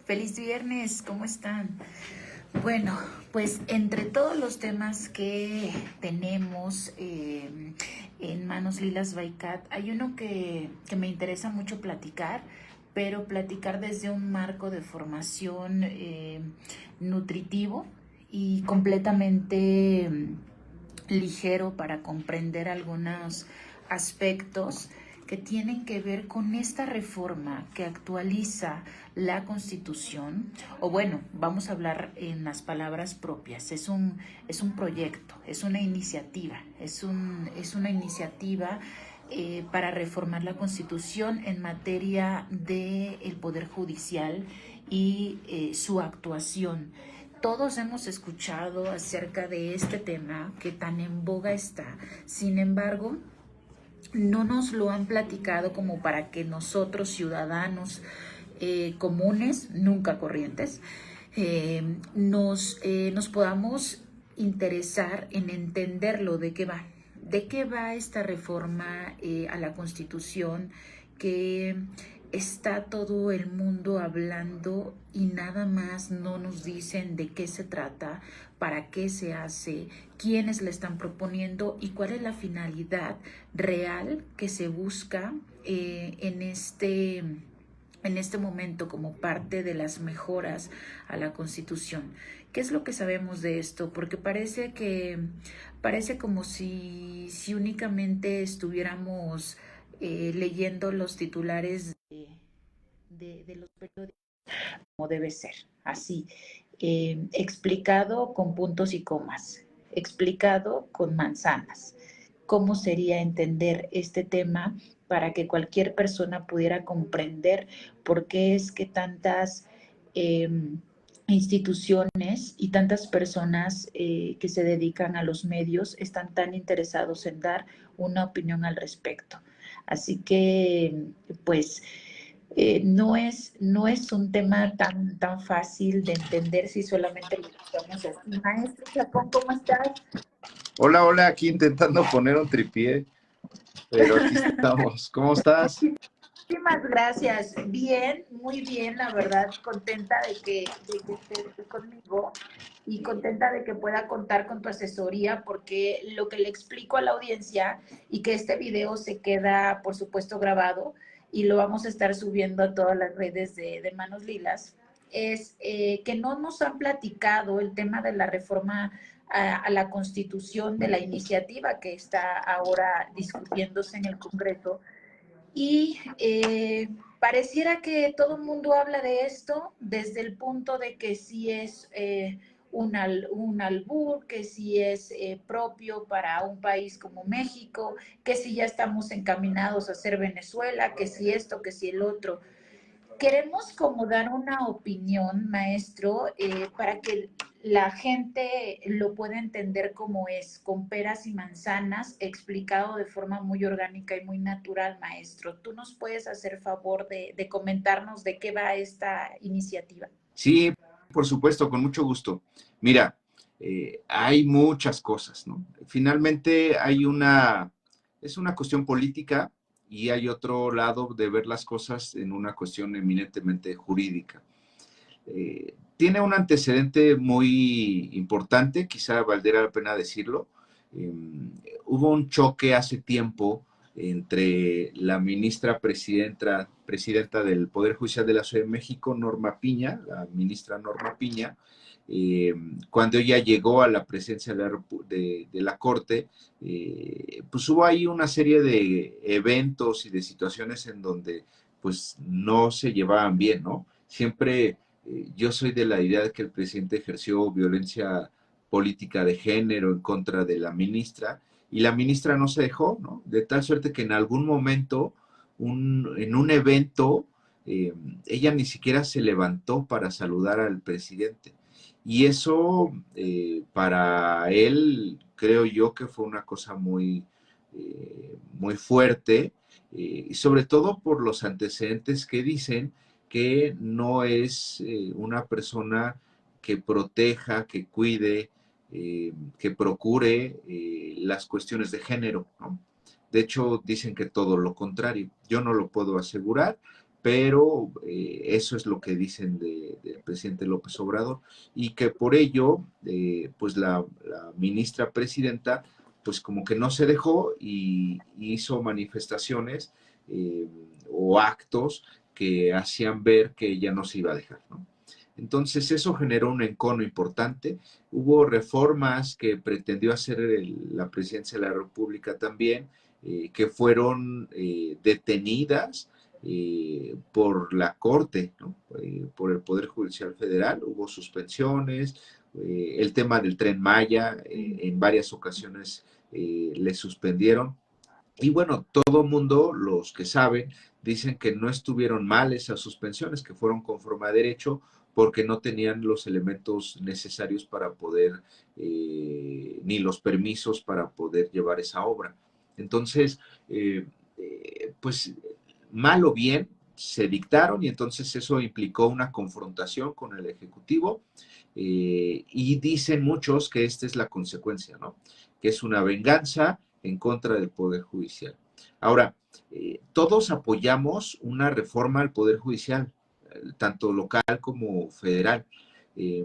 Feliz viernes, ¿cómo están? Bueno, pues entre todos los temas que tenemos en Manos Lilas by Kat, hay uno que me interesa mucho platicar, pero platicar desde un marco de formación nutritivo y completamente ligero para comprender algunos aspectos que tienen que ver con esta reforma que actualiza la Constitución, o bueno, vamos a hablar en las palabras propias, es un proyecto, es una iniciativa, es una iniciativa para reformar la Constitución en materia del Poder Judicial y su actuación. Todos hemos escuchado acerca de este tema que tan en boga está. Sin embargo, no nos lo han platicado como para que nosotros, ciudadanos comunes, nunca corrientes, nos podamos interesar en entenderlo, de qué va. ¿De qué va esta reforma a la Constitución que está todo el mundo hablando y nada más no nos dicen de qué se trata, para qué se hace, quiénes le están proponiendo y cuál es la finalidad real que se busca en este momento como parte de las mejoras a la Constitución? ¿Qué es lo que sabemos de esto? Porque parece como si únicamente estuviéramos leyendo los titulares de los periódicos, como debe ser, así, explicado con puntos y comas, explicado con manzanas. ¿Cómo sería entender este tema para que cualquier persona pudiera comprender por qué es que tantas instituciones y tantas personas que se dedican a los medios están tan interesados en dar una opinión al respecto? Así que, pues, no es un tema tan fácil de entender si solamente lo escuchamos así. Maestro Chacón, ¿cómo estás? Hola, hola, aquí intentando poner un tripié, pero aquí estamos. ¿Cómo estás? Muchísimas gracias. Bien, muy bien, la verdad, contenta de que estés conmigo y contenta de que pueda contar con tu asesoría, porque lo que le explico a la audiencia y que este video se queda, por supuesto, grabado y lo vamos a estar subiendo a todas las redes de Manos Lilas, es que no nos han platicado el tema de la reforma a la Constitución, de la iniciativa que está ahora discutiéndose en el Congreso. Y pareciera que todo el mundo habla de esto desde el punto de que sí es un albur, que sí es propio para un país como México, que si ya estamos encaminados a ser Venezuela, que si esto, que si el otro. Queremos como dar una opinión, maestro, para que la gente lo pueda entender como es, con peras y manzanas, explicado de forma muy orgánica y muy natural, maestro. ¿Tú nos puedes hacer favor de comentarnos de qué va esta iniciativa? Sí, por supuesto, con mucho gusto. Mira, hay muchas cosas, ¿no? Finalmente es una cuestión política y hay otro lado de ver las cosas en una cuestión eminentemente jurídica. Tiene un antecedente muy importante, quizá valdría la pena decirlo. Eh, Hubo un choque hace tiempo entre la presidenta del Poder Judicial de la Ciudad de México, Norma Piña, la ministra Norma Piña, cuando ella llegó a la presidencia de la Corte, pues hubo ahí una serie de eventos y de situaciones en donde pues no se llevaban bien, ¿no? Siempre yo soy de la idea de que el presidente ejerció violencia política de género en contra de la ministra y la ministra no se dejó, ¿no? De tal suerte que en algún momento, en un evento, ella ni siquiera se levantó para saludar al presidente. Y eso para él creo yo que fue una cosa muy fuerte, y sobre todo por los antecedentes que dicen que no es una persona que proteja, que cuide, que procure las cuestiones de género, ¿no? De hecho, dicen que todo lo contrario. Yo no lo puedo asegurar, pero eso es lo que dicen presidente López Obrador, y que por ello, pues la ministra presidenta, pues como que no se dejó y hizo manifestaciones o actos que hacían ver que ella no se iba a dejar, ¿no? Entonces eso generó un encono importante. Hubo reformas que pretendió hacer la presidencia de la República también, que fueron detenidas por la Corte, ¿no? Por el Poder Judicial Federal. Hubo suspensiones, el tema del Tren Maya, en varias ocasiones le suspendieron. Y bueno, todo mundo, los que saben, dicen que no estuvieron mal esas suspensiones, que fueron conforme a derecho, porque no tenían los elementos necesarios para poder, ni los permisos para poder llevar esa obra. Entonces, pues mal o bien, se dictaron y entonces eso implicó una confrontación con el Ejecutivo, y dicen muchos que esta es la consecuencia, ¿no? Que es una venganza en contra del Poder Judicial. Ahora, todos apoyamos una reforma al Poder Judicial, tanto local como federal.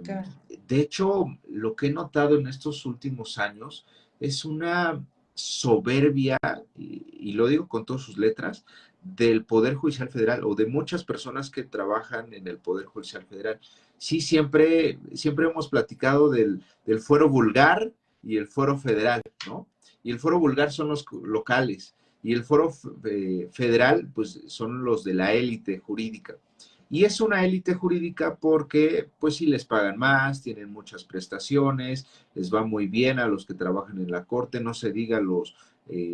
Claro. De hecho, lo que he notado en estos últimos años es una soberbia, y lo digo con todas sus letras, del Poder Judicial Federal o de muchas personas que trabajan en el Poder Judicial Federal. Sí, siempre hemos platicado del fuero vulgar y el fuero federal, ¿no? Y el foro vulgar son los locales y el foro federal, pues son los de la élite jurídica. Y es una élite jurídica porque, pues sí, les pagan más, tienen muchas prestaciones, les va muy bien a los que trabajan en la corte, no se diga a los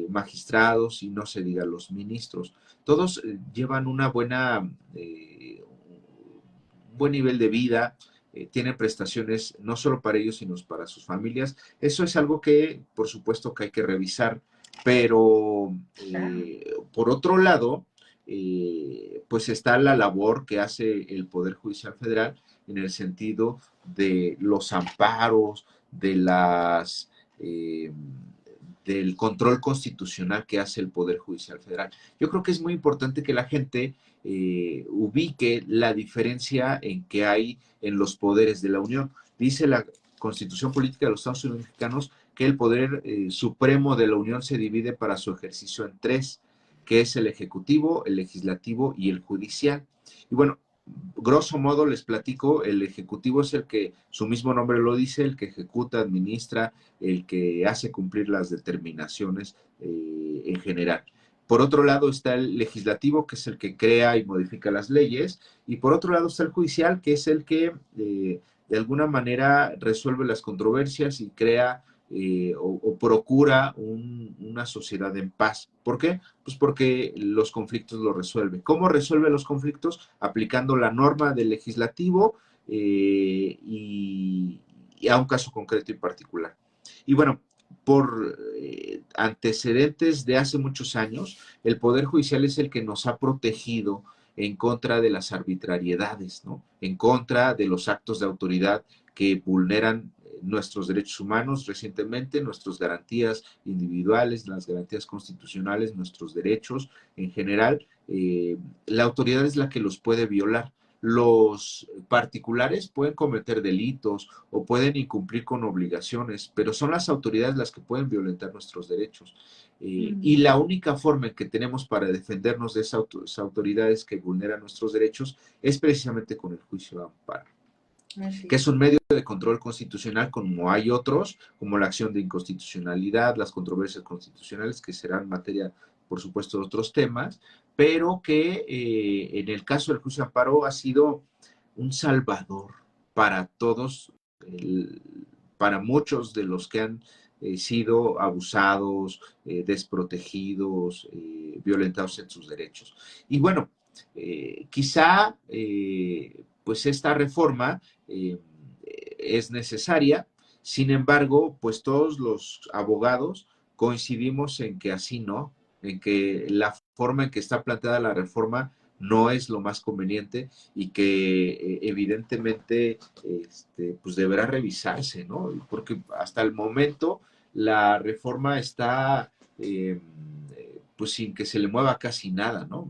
magistrados y no se diga a los ministros. Todos llevan un buen nivel de vida, tienen prestaciones no solo para ellos, sino para sus familias. Eso es algo que, por supuesto, que hay que revisar, pero por otro lado, pues está la labor que hace el Poder Judicial Federal en el sentido de los amparos, eh, del control constitucional que hace el Poder Judicial Federal. Yo creo que es muy importante que la gente ubique la diferencia en que hay en los poderes de la Unión. Dice la Constitución Política de los Estados Unidos Mexicanos que el poder supremo de la Unión se divide para su ejercicio en tres, que es el Ejecutivo, el Legislativo y el Judicial. Y bueno, grosso modo les platico, el Ejecutivo es el que, su mismo nombre lo dice, el que ejecuta, administra, el que hace cumplir las determinaciones en general. Por otro lado está el legislativo, que es el que crea y modifica las leyes, y por otro lado está el judicial, que es el que de alguna manera resuelve las controversias y crea o procura una sociedad en paz. ¿Por qué? Pues porque los conflictos los resuelve. ¿Cómo resuelve los conflictos? Aplicando la norma del legislativo y a un caso concreto y particular. Y bueno, por antecedentes de hace muchos años, el Poder Judicial es el que nos ha protegido en contra de las arbitrariedades, ¿no? En contra de los actos de autoridad que vulneran nuestros derechos humanos recientemente, nuestras garantías individuales, las garantías constitucionales, nuestros derechos en general. La autoridad es la que los puede violar. Los particulares pueden cometer delitos o pueden incumplir con obligaciones, pero son las autoridades las que pueden violentar nuestros derechos. Y la única forma en que tenemos para defendernos de esas autoridades que vulneran nuestros derechos es precisamente con el juicio de amparo, que es un medio de control constitucional como hay otros, como la acción de inconstitucionalidad, las controversias constitucionales, que serán materia, por supuesto, de otros temas, pero que en el caso del juicio de amparo ha sido un salvador para todos, para muchos de los que han sido abusados, desprotegidos, violentados en sus derechos. Y bueno, quizá pues esta reforma es necesaria. Sin embargo, pues todos los abogados coincidimos en que así no, en que la forma en que está planteada la reforma no es lo más conveniente y que evidentemente pues deberá revisarse, ¿no? Porque hasta el momento la reforma está pues sin que se le mueva casi nada, ¿no?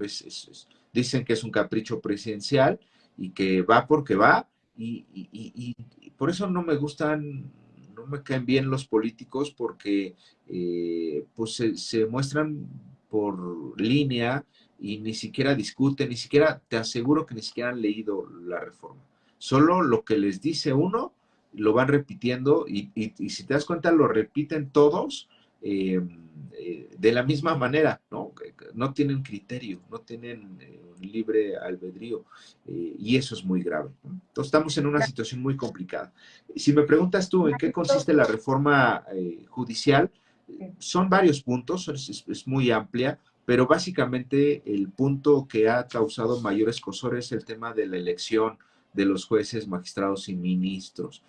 Dicen que es un capricho presidencial y que va porque va, y por eso no me gustan, no me caen bien los políticos porque pues se muestran por línea y ni siquiera discuten, ni siquiera, te aseguro que ni siquiera han leído la reforma. Solo lo que les dice uno, lo van repitiendo y si te das cuenta lo repiten todos de la misma manera, ¿no? No tienen criterio, no tienen libre albedrío y eso es muy grave, ¿no? Entonces estamos en una situación muy complicada. Si me preguntas tú en qué consiste la reforma judicial, son varios puntos, es muy amplia, pero básicamente el punto que ha causado mayor escozor es el tema de la elección de los jueces, magistrados y ministros.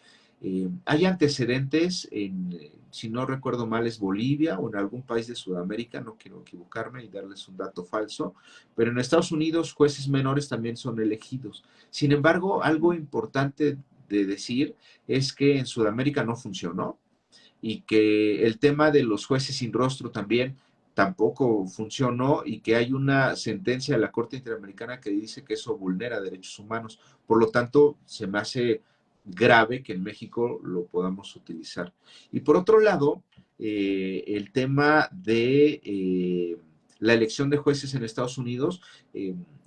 Hay antecedentes en, si no recuerdo mal, es Bolivia o en algún país de Sudamérica, no quiero equivocarme y darles un dato falso, pero en Estados Unidos jueces menores también son elegidos. Sin embargo, algo importante de decir es que en Sudamérica no funcionó y que el tema de los jueces sin rostro también tampoco funcionó y que hay una sentencia de la Corte Interamericana que dice que eso vulnera derechos humanos. Por lo tanto, se me hace grave que en México lo podamos utilizar. Y por otro lado, el tema de la elección de jueces en Estados Unidos,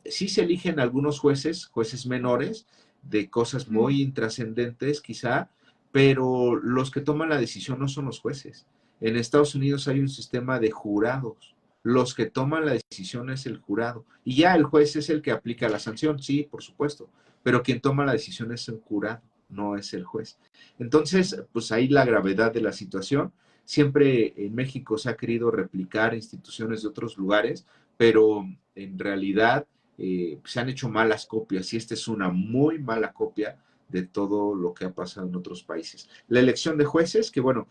sí se eligen algunos jueces, jueces menores, de cosas muy intrascendentes quizá, pero los que toman la decisión no son los jueces. En Estados Unidos hay un sistema de jurados. Los que toman la decisión es el jurado. Y ya el juez es el que aplica la sanción, sí, por supuesto, pero quien toma la decisión es el jurado, no es el juez. Entonces, pues ahí la gravedad de la situación. Siempre en México se ha querido replicar instituciones de otros lugares, pero en realidad se han hecho malas copias y esta es una muy mala copia de todo lo que ha pasado en otros países. La elección de jueces, que bueno,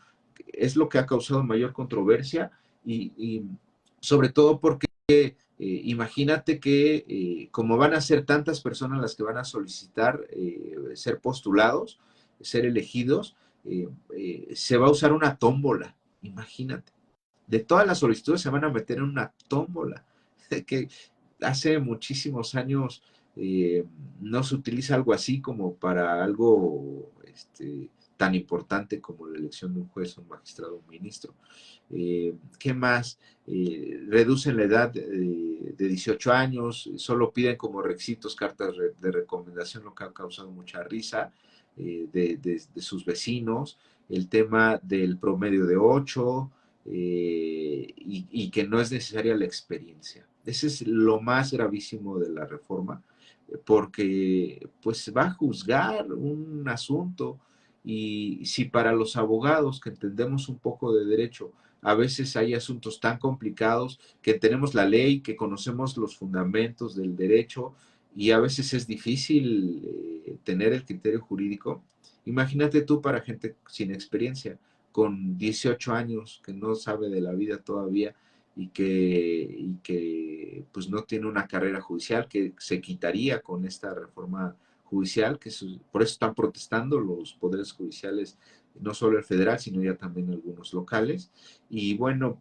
es lo que ha causado mayor controversia y sobre todo porque imagínate que como van a ser tantas personas las que van a solicitar ser postulados, ser elegidos, se va a usar una tómbola, imagínate. De todas las solicitudes se van a meter en una tómbola, que hace muchísimos años no se utiliza algo así como para algo tan importante como la elección de un juez, un magistrado, un ministro. ¿Qué más? Reducen la edad de 18 años, solo piden como requisitos cartas de recomendación, lo que ha causado mucha risa de sus vecinos, el tema del promedio de 8 y que no es necesaria la experiencia. Ese es lo más gravísimo de la reforma, porque pues va a juzgar un asunto y si para los abogados que entendemos un poco de derecho, a veces hay asuntos tan complicados que tenemos la ley, que conocemos los fundamentos del derecho y a veces es difícil tener el criterio jurídico. Imagínate tú para gente sin experiencia, con 18 años, que no sabe de la vida todavía y que pues no tiene una carrera judicial que se quitaría con esta reforma judicial, por eso están protestando los poderes judiciales, no solo el federal, sino ya también algunos locales. Y bueno,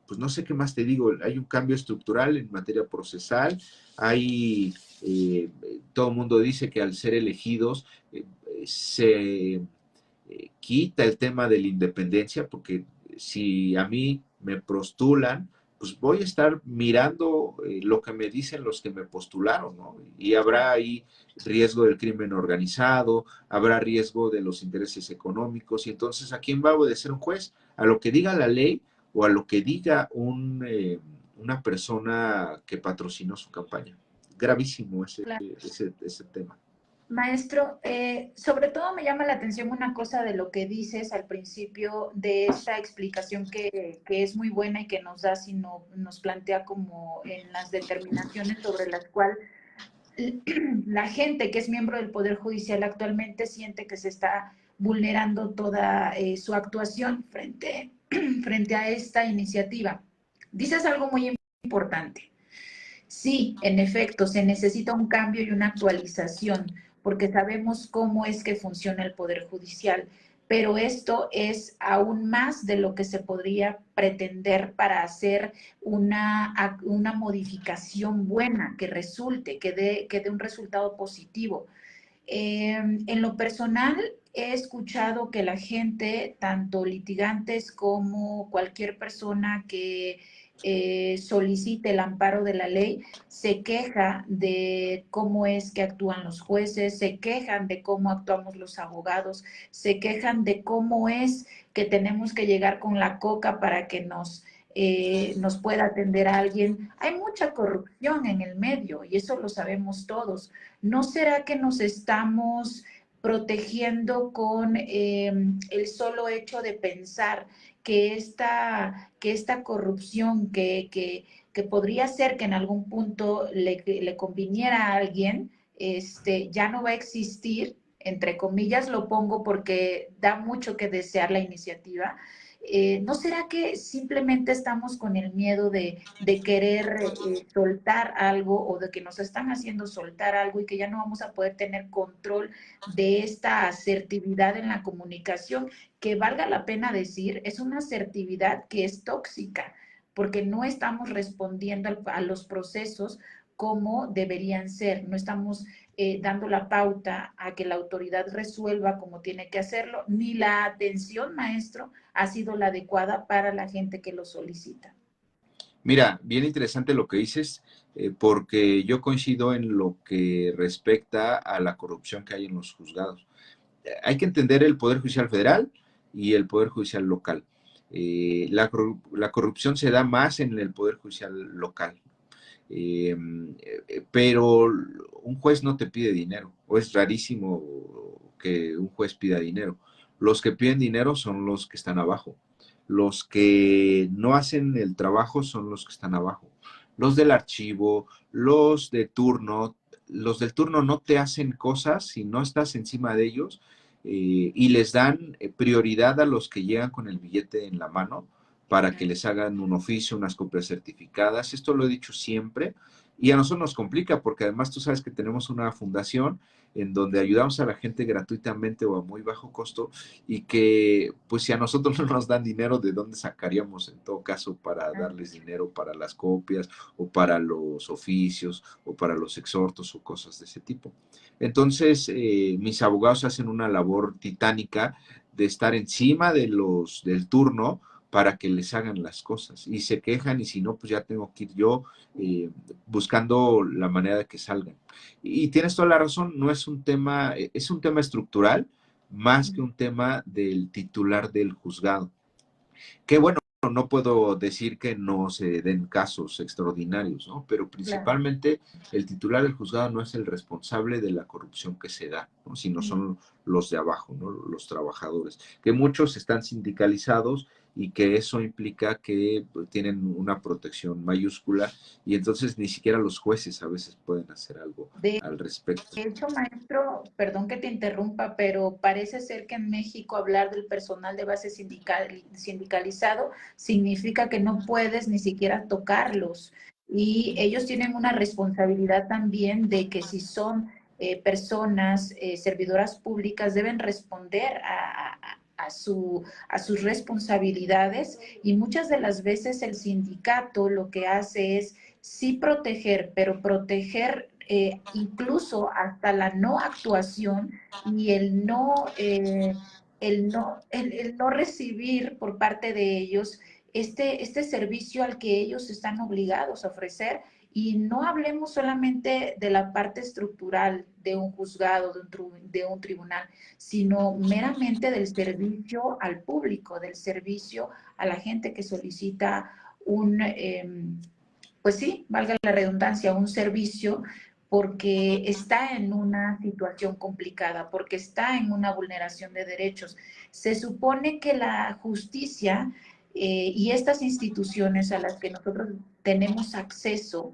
pues no sé qué más te digo, hay un cambio estructural en materia procesal, hay, todo el mundo dice que al ser elegidos se quita el tema de la independencia, porque si a mí me postulan, pues voy a estar mirando lo que me dicen los que me postularon, ¿no? Y habrá ahí riesgo del crimen organizado, habrá riesgo de los intereses económicos, y entonces ¿a quién va a obedecer un juez? ¿A lo que diga la ley o a lo que diga una persona que patrocinó su campaña? Gravísimo ese tema. Maestro, sobre todo me llama la atención una cosa de lo que dices al principio de esta explicación que es muy buena y que nos da, si no, nos plantea como en las determinaciones sobre las cuales la gente que es miembro del Poder Judicial actualmente siente que se está vulnerando toda su actuación frente a esta iniciativa. Dices algo muy importante. Sí, en efecto, se necesita un cambio y una actualización, porque sabemos cómo es que funciona el Poder Judicial, pero esto es aún más de lo que se podría pretender para hacer una modificación buena, que resulte, que dé un resultado positivo. En lo personal, he escuchado que la gente, tanto litigantes como cualquier persona que solicite el amparo de la ley, se queja de cómo es que actúan los jueces, se quejan de cómo actuamos los abogados, se quejan de cómo es que tenemos que llegar con la coca para que nos pueda atender a alguien. Hay mucha corrupción en el medio y eso lo sabemos todos. ¿No será que nos estamos protegiendo con el solo hecho de pensar que esta corrupción que podría ser que en algún punto le conviniera a alguien, ya no va a existir? Entre comillas lo pongo porque da mucho que desear la iniciativa. ¿No será que simplemente estamos con el miedo de querer soltar algo, o de que nos están haciendo soltar algo y que ya no vamos a poder tener control de esta asertividad en la comunicación, que valga la pena decir, es una asertividad que es tóxica, porque no estamos respondiendo a los procesos como deberían ser, no estamos dando la pauta a que la autoridad resuelva como tiene que hacerlo, ni la atención, maestro, ha sido la adecuada para la gente que lo solicita. Mira, bien interesante lo que dices, porque yo coincido en lo que respecta a la corrupción que hay en los juzgados. Hay que entender el Poder Judicial Federal y el Poder Judicial Local. La corrupción se da más en el Poder Judicial local. Eh, pero un juez no te pide dinero, o es rarísimo que un juez pida dinero. Los que piden dinero son los que están abajo. Los que no hacen el trabajo son los que están abajo. Los del archivo, los del turno no te hacen cosas si no estás encima de ellos, y les dan prioridad a los que llegan con el billete en la mano para que les hagan un oficio, unas copias certificadas. Esto lo he dicho siempre y a nosotros nos complica porque además tú sabes que tenemos una fundación en donde ayudamos a la gente gratuitamente o a muy bajo costo, y que pues si a nosotros no nos dan dinero, ¿de dónde sacaríamos en todo caso para darles dinero para las copias o para los oficios o para los exhortos o cosas de ese tipo? Entonces, mis abogados hacen una labor titánica de estar encima del turno para que les hagan las cosas, y se quejan, y si no, pues ya tengo que ir yo buscando la manera de que salgan. Y tienes toda la razón, no es un tema, es un tema estructural más que un tema del titular del juzgado. Que bueno, no puedo decir que no se den casos extraordinarios, ¿no? Pero Claro. principalmente el titular del juzgado no es el responsable de la corrupción que se da, ¿no? Sino son los de abajo, ¿no? Los trabajadores, que muchos están sindicalizados y que eso implica que pues, tienen una protección mayúscula, y entonces ni siquiera los jueces a veces pueden hacer algo De al respecto. hecho, maestro, perdón que te interrumpa, pero parece ser que en México hablar del personal de base sindicalizado significa que no puedes ni siquiera tocarlos. Y ellos tienen una responsabilidad también de que si son personas servidoras públicas, deben responder a sus responsabilidades, y muchas de las veces el sindicato lo que hace es sí proteger, pero proteger incluso hasta la no actuación y el no recibir por parte de ellos este servicio al que ellos están obligados a ofrecer. Y no hablemos solamente de la parte estructural de un juzgado, de un tribunal, sino meramente del servicio al público, del servicio a la gente que solicita pues sí, valga la redundancia, un servicio, porque está en una situación complicada, porque está en una vulneración de derechos. Se supone que la justicia y estas instituciones a las que nosotros tenemos acceso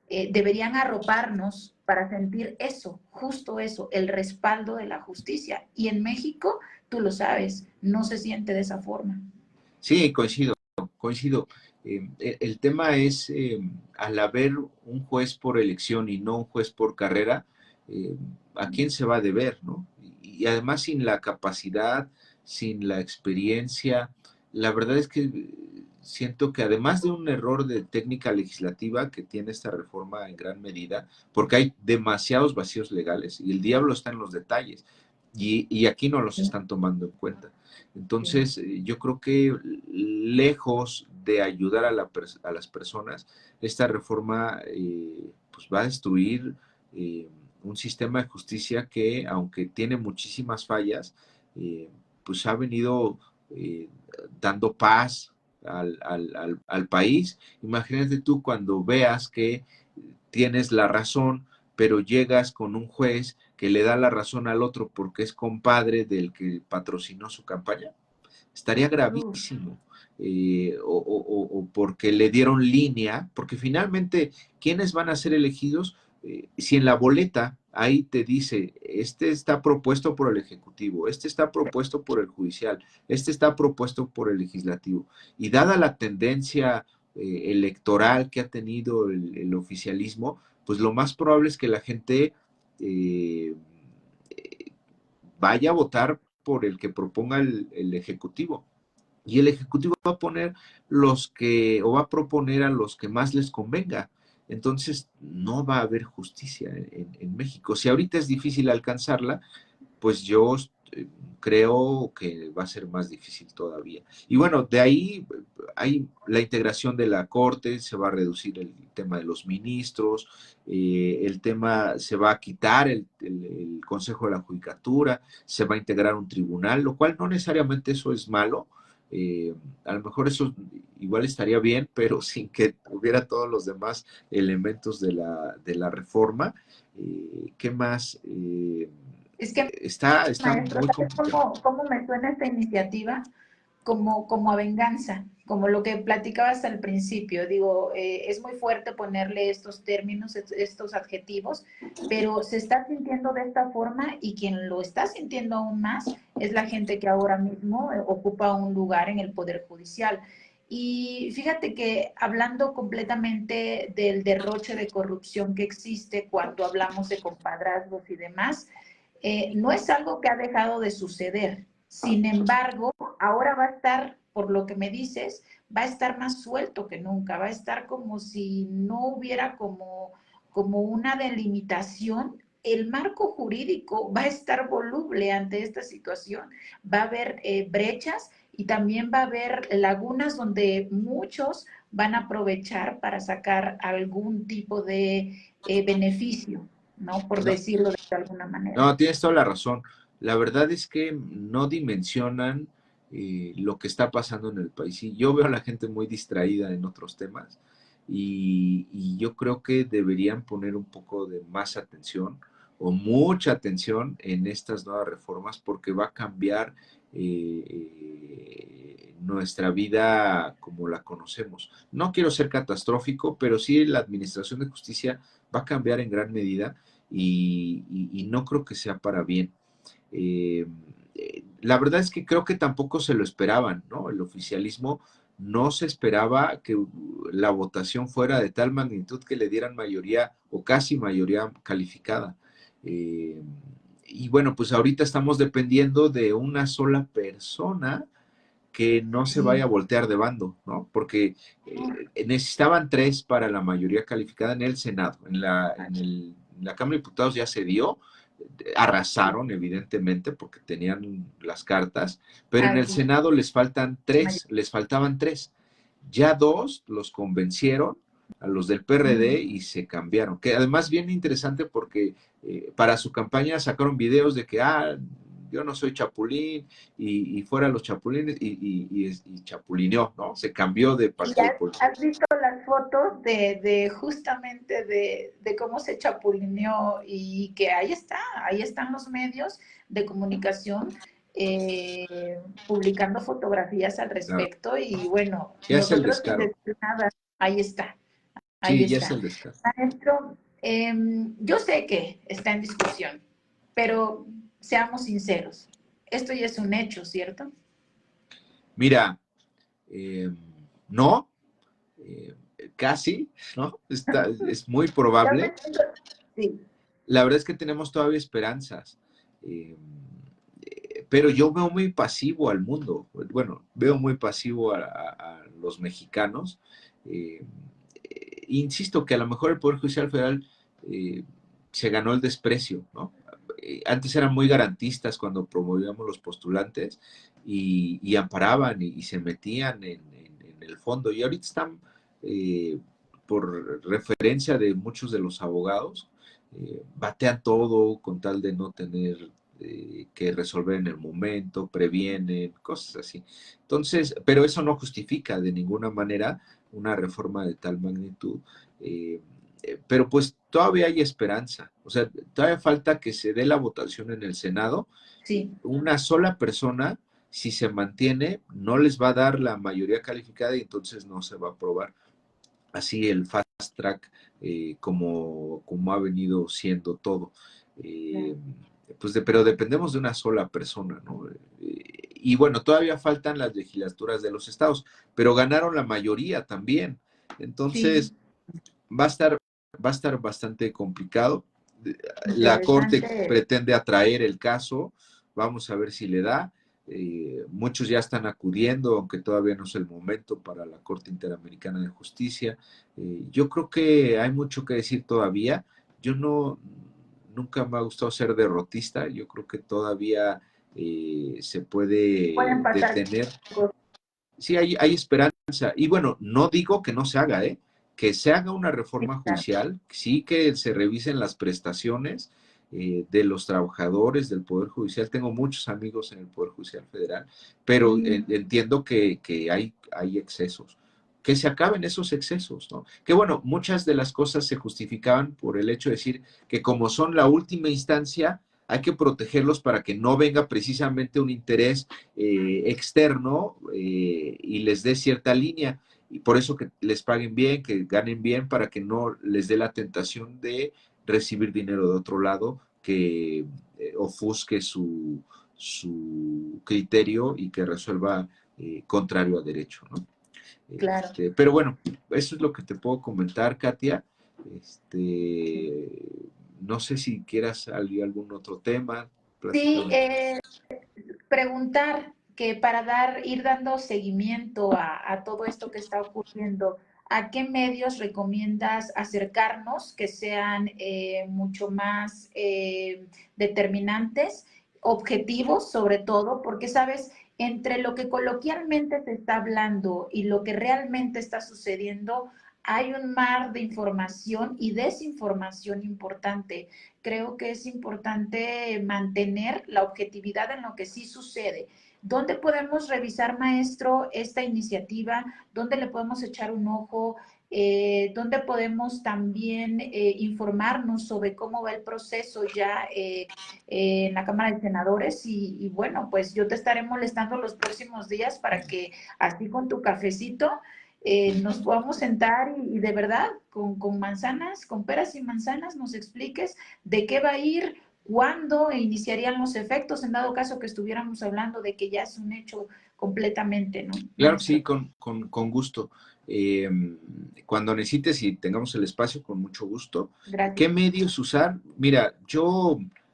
deberían arroparnos para sentir eso, justo eso, el respaldo de la justicia. Y en México, tú lo sabes, no se siente de esa forma. Sí, coincido. El tema es, al haber un juez por elección y no un juez por carrera, eh, ¿a quién se va a deber, no? Y además sin la capacidad, sin la experiencia, la verdad es que siento que además de un error de técnica legislativa que tiene esta reforma en gran medida, porque hay demasiados vacíos legales y el diablo está en los detalles, y aquí no los están tomando en cuenta. Entonces, yo creo que lejos de ayudar a las personas, esta reforma pues va a destruir un sistema de justicia que, aunque tiene muchísimas fallas, pues ha venido dando paz al país. Imagínate tú cuando veas que tienes la razón, pero llegas con un juez que le da la razón al otro porque es compadre del que patrocinó su campaña. Estaría gravísimo. O porque le dieron línea, porque finalmente, ¿quiénes van a ser elegidos? Si en la boleta ahí te dice, este está propuesto por el Ejecutivo, este está propuesto por el Judicial, este está propuesto por el Legislativo, y dada la tendencia electoral que ha tenido el oficialismo, pues lo más probable es que la gente eh, vaya a votar por el que proponga el Ejecutivo. Y el Ejecutivo va a poner o va a proponer a los que más les convenga. Entonces, no va a haber justicia en México. Si ahorita es difícil alcanzarla, pues yo creo que va a ser más difícil todavía. Y bueno, de ahí hay la integración de la Corte, se va a reducir el tema de los ministros, el tema, se va a quitar el Consejo de la Judicatura, se va a integrar un tribunal, lo cual no necesariamente eso es malo. A lo mejor eso igual estaría bien, pero sin que hubiera todos los demás elementos de la reforma. ¿Qué más? Es que, Está maestro, muy ¿sabes complicado. cómo me suena esta iniciativa? Como a venganza, como lo que platicabas al principio. Digo, es muy fuerte ponerle estos términos, estos adjetivos, pero se está sintiendo de esta forma y quien lo está sintiendo aún más es la gente que ahora mismo ocupa un lugar en el Poder Judicial. Y fíjate que hablando completamente del derroche de corrupción que existe cuando hablamos de compadrazgos y demás, no es algo que ha dejado de suceder. Sin embargo, ahora va a estar, por lo que me dices, va a estar más suelto que nunca, va a estar como si no hubiera como una delimitación. El marco jurídico va a estar voluble ante esta situación, va a haber brechas y también va a haber lagunas donde muchos van a aprovechar para sacar algún tipo de beneficio, ¿no? Por No, decirlo de alguna manera. no, tienes toda la razón. La verdad es que no dimensionan lo que está pasando en el país. Y yo veo a la gente muy distraída en otros temas y yo creo que deberían poner un poco de más atención o mucha atención en estas nuevas reformas porque va a cambiar nuestra vida como la conocemos. No quiero ser catastrófico, pero sí la administración de justicia va a cambiar en gran medida y no creo que sea para bien. Eh, la verdad es que creo que tampoco se lo esperaban, ¿no? El oficialismo no se esperaba que la votación fuera de tal magnitud que le dieran mayoría o casi mayoría calificada. Eh, y bueno, pues ahorita estamos dependiendo de una sola persona que no se vaya Sí. a voltear de bando, ¿no? Porque necesitaban 3 para la mayoría calificada en el Senado. En la Cámara de Diputados ya se dio, arrasaron, evidentemente, porque tenían las cartas, pero en el Así, Senado les faltaban 3. Ya 2 los convencieron a los del PRD y se cambiaron. Que además bien interesante porque para su campaña sacaron videos de que, yo no soy chapulín y fuera los chapulines y chapulineó, ¿no? Se cambió de ¿y partido político. has visto las fotos de justamente de cómo se chapulineó y que ahí están los medios de comunicación publicando fotografías al Claro. respecto y bueno, Ya es el nosotros sin descaro. decir nada, ahí está, ahí Sí, ya es está. el descaro. Maestro, yo sé que está en discusión, pero seamos sinceros, esto ya es un hecho, ¿cierto? Mira, eh, no, eh, casi, ¿no? Es muy Ya probable. me siento, sí. La verdad es que tenemos todavía esperanzas. pero yo veo muy pasivo al mundo, bueno, veo muy pasivo a los mexicanos. Eh, Insisto que a lo mejor el Poder Judicial Federal eh, se ganó el desprecio, ¿no? Antes eran muy garantistas cuando promovíamos los postulantes y amparaban y se metían en el fondo, y ahorita están, por referencia de muchos de los abogados, batean todo con tal de no tener que resolver en el momento, previenen, cosas así. Entonces, pero eso no justifica de ninguna manera una reforma de tal magnitud. eh, pero pues todavía hay esperanza. O sea, todavía falta que se dé la votación en el Senado. Sí, Una sola persona, si se mantiene, no les va a dar la mayoría calificada y entonces no se va a aprobar. Así el fast track, como ha venido siendo todo. Eh, claro. pero dependemos de una sola persona, ¿no? Y bueno, todavía faltan las legislaturas de los estados, pero ganaron la mayoría también. Sí, Entonces, va a estar, va a estar bastante complicado. La Corte interesante. pretende atraer el caso, vamos a ver si le da. Muchos ya están acudiendo, aunque todavía no es el momento para la Corte Interamericana de Justicia. Yo creo que hay mucho que decir todavía. Yo no, nunca me ha gustado ser derrotista. Yo creo que todavía se Pueden puede pasar detener. cosas. Sí, hay esperanza. Y bueno, no digo que no se haga, ¿eh? Que se haga una reforma Claro. judicial, sí que se revisen las prestaciones de los trabajadores del Poder Judicial. Tengo muchos amigos en el Poder Judicial Federal, pero Sí, entiendo que hay excesos. Que se acaben esos excesos, ¿no? Que bueno, muchas de las cosas se justificaban por el hecho de decir que como son la última instancia, hay que protegerlos para que no venga precisamente un interés externo y les dé cierta línea. Y por eso que les paguen bien, que ganen bien, para que no les dé la tentación de recibir dinero de otro lado que ofusque su criterio y que resuelva contrario a derecho, ¿no? claro. Pero bueno, eso es lo que te puedo comentar, Katia. No sé si quieras algún otro tema. Sí, Platícame. preguntar que para ir dando seguimiento a todo esto que está ocurriendo, ¿a qué medios recomiendas acercarnos que sean mucho más determinantes, objetivos sobre todo? Porque, sabes, entre lo que coloquialmente se está hablando y lo que realmente está sucediendo, hay un mar de información y desinformación importante. Creo que es importante mantener la objetividad en lo que sí sucede. ¿Dónde podemos revisar, maestro, esta iniciativa? ¿Dónde le podemos echar un ojo? ¿Dónde podemos también informarnos sobre cómo va el proceso ya en la Cámara de Senadores? Y bueno, pues yo te estaré molestando los próximos días para que así con tu cafecito nos podamos sentar y de verdad con manzanas, con peras y manzanas, nos expliques de qué va a ir, cuándo iniciarían los efectos, en dado caso que estuviéramos hablando de que ya es un hecho completamente, ¿no, Claro que sí, maestro? con gusto. Eh, Cuando necesites y tengamos el espacio, con mucho gusto. ¿Qué Gracias. medios usar? Mira,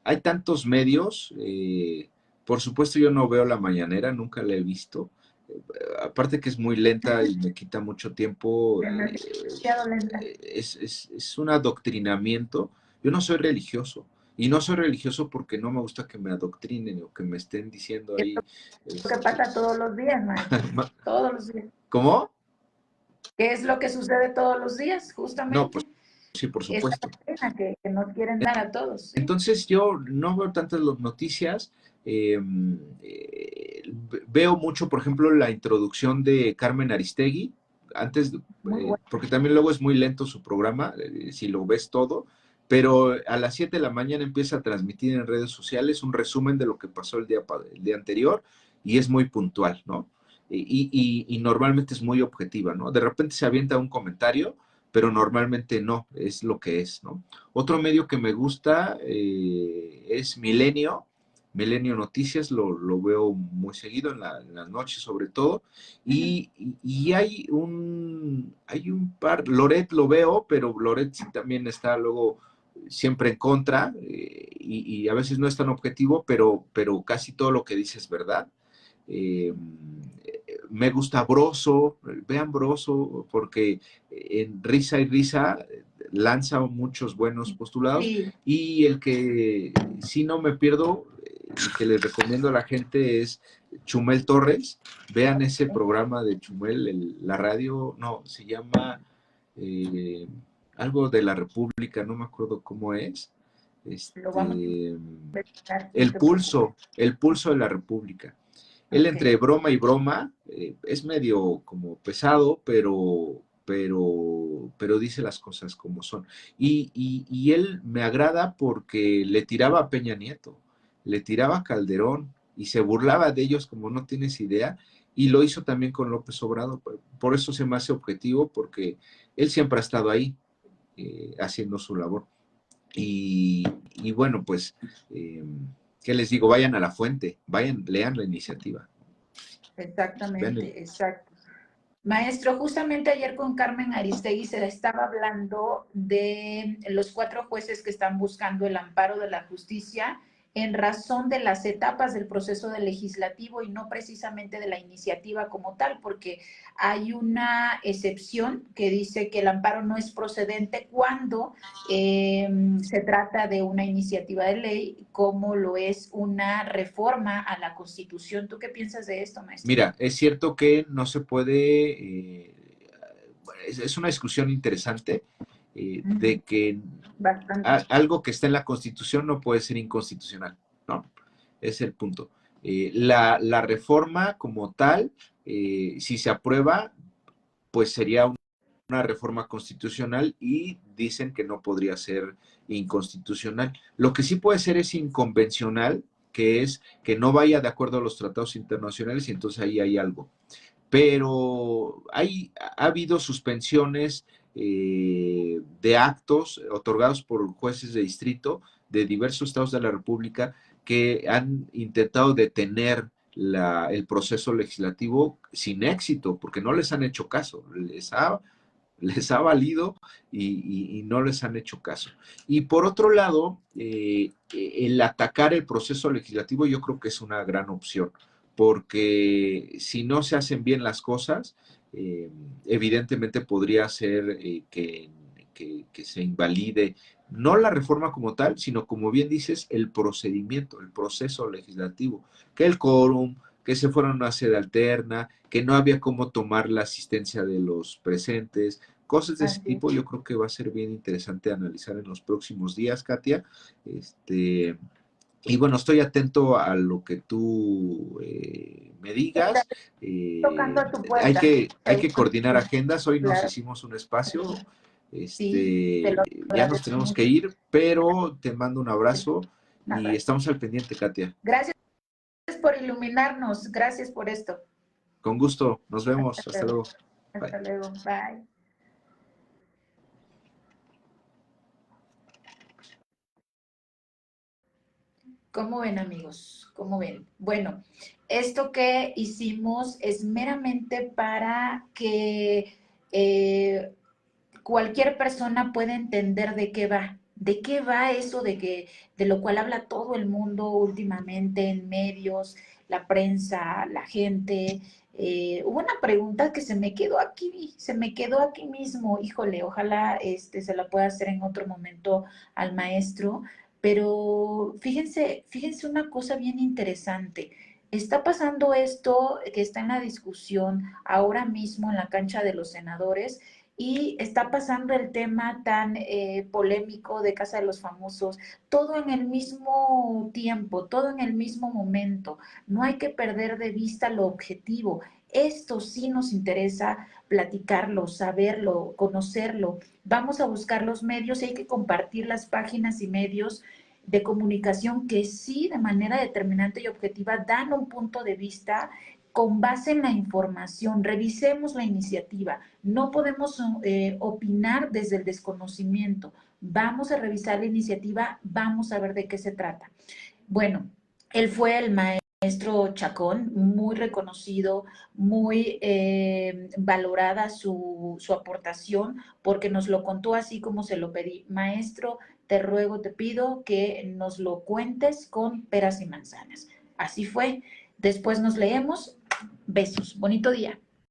hay tantos medios. Por supuesto, yo no veo la mañanera, nunca la he visto. Aparte que es muy lenta y me quita mucho tiempo, Demasiado lenta. es un adoctrinamiento. Yo no soy religioso. Y no soy religioso porque no me gusta que me adoctrinen o que me estén diciendo Es ahí, lo que pasa todos los días, maestro. Todos los días. ¿cómo? ¿Qué es lo que sucede todos los días? No, pues Justamente sí, por esta supuesto. pena que nos quieren dar a todos, ¿sí? Entonces yo no veo tantas noticias, veo mucho, por ejemplo, la introducción de Carmen Aristegui, antes, Muy bueno. porque también luego es muy lento su programa, si lo ves todo, pero a las 7 de la mañana empieza a transmitir en redes sociales un resumen de lo que pasó el día anterior y es muy puntual, ¿no? Y normalmente es muy objetiva, ¿no? De repente se avienta un comentario, pero normalmente no, es lo que es, ¿no? Otro medio que me gusta es Milenio. Milenio Noticias lo veo muy seguido en las noches sobre todo. Ujú. Y hay un par, Loret lo veo, pero Loret sí también está luego siempre en contra, y a veces no es tan objetivo, pero casi todo lo que dice es verdad. Eh, Me gusta Broso, vean Broso, porque en Risa y Risa lanza muchos buenos postulados, Sí, y el que sí no me pierdo y que les recomiendo a la gente es Chumel Torres. Vean ese programa de Chumel, la radio, no, se llama eh, algo de la República, no me acuerdo cómo es. lo vamos a Este, investigar, no te preocupes. el pulso de la República. Él Ok, entre broma y broma es medio como pesado, pero dice las cosas como son. Y él me agrada porque le tiraba a Peña Nieto, le tiraba a Calderón y se burlaba de ellos como no tienes idea. Y lo hizo también con López Obrador. Por eso se me hace objetivo, porque él siempre ha estado ahí haciendo su labor. Y bueno, pues, ¿qué les digo? Vayan a la fuente, vayan, lean la iniciativa. Vean el, exactamente, exacto. Maestro, justamente ayer con Carmen Aristegui se le estaba hablando de los 4 jueces que están buscando el amparo de la justicia en razón de las etapas del proceso del legislativo y no precisamente de la iniciativa como tal, porque hay una excepción que dice que el amparo no es procedente cuando se trata de una iniciativa de ley, como lo es una reforma a la Constitución. ¿Tú qué piensas de esto, maestro? Mira, es cierto que no se puede, es una discusión interesante de que Bastante. algo que está en la Constitución no puede ser inconstitucional, ¿no? Es el punto. La reforma como tal, si se aprueba, pues sería una reforma constitucional, y dicen que no podría ser inconstitucional. Lo que sí puede ser es inconvencional, que es que no vaya de acuerdo a los tratados internacionales, y entonces ahí hay algo. Pero ha habido suspensiones de actos otorgados por jueces de distrito de diversos estados de la República que han intentado detener el proceso legislativo sin éxito, porque no les han hecho caso, les ha valido, y no les han hecho caso. Y por otro lado, el atacar el proceso legislativo yo creo que es una gran opción, porque si no se hacen bien las cosas, evidentemente podría ser que se invalide no la reforma como tal, sino, como bien dices, el procedimiento, el proceso legislativo, que el quórum, que se fueron a una sede alterna, que no había cómo tomar la asistencia de los presentes, cosas de ese Así es. tipo. Yo creo que va a ser bien interesante analizar en los próximos días, Katia. Y bueno, estoy atento a lo que tú me digas. Tocando a tu Hay puerta. que, hay que coordinar agendas. Hoy nos Claro, hicimos un espacio. sí, te lo Ya nos agradezco tenemos que mucho. ir, pero te mando un abrazo y Abrazo. estamos al pendiente, Katia. Gracias por iluminarnos. Gracias por esto. Con gusto. Nos Hasta vemos. Hasta luego. luego. Bye. Hasta luego. Bye. ¿Cómo ven, amigos? ¿Cómo ven? Bueno, esto que hicimos es meramente para que cualquier persona pueda entender de qué va eso de lo cual habla todo el mundo últimamente en medios, la prensa, la gente. Hubo una pregunta que se me quedó aquí mismo, híjole, ojalá se la pueda hacer en otro momento al maestro, pero fíjense una cosa bien interesante. Está pasando esto que está en la discusión ahora mismo en la cancha de los senadores y está pasando el tema tan polémico de Casa de los Famosos, todo en el mismo tiempo, todo en el mismo momento. No hay que perder de vista lo objetivo. Esto sí nos interesa platicarlo, saberlo, conocerlo. Vamos a buscar los medios y hay que compartir las páginas y medios de comunicación que sí, de manera determinante y objetiva, dan un punto de vista con base en la información. Revisemos la iniciativa. No podemos opinar desde el desconocimiento. Vamos a revisar la iniciativa, vamos a ver de qué se trata. Bueno, él fue el maestro. maestro Chacón, muy reconocido, muy valorada su aportación, porque nos lo contó así como se lo pedí. Maestro, te ruego, te pido que nos lo cuentes con peras y manzanas. Así fue. Después nos leemos. Besos. Bonito día.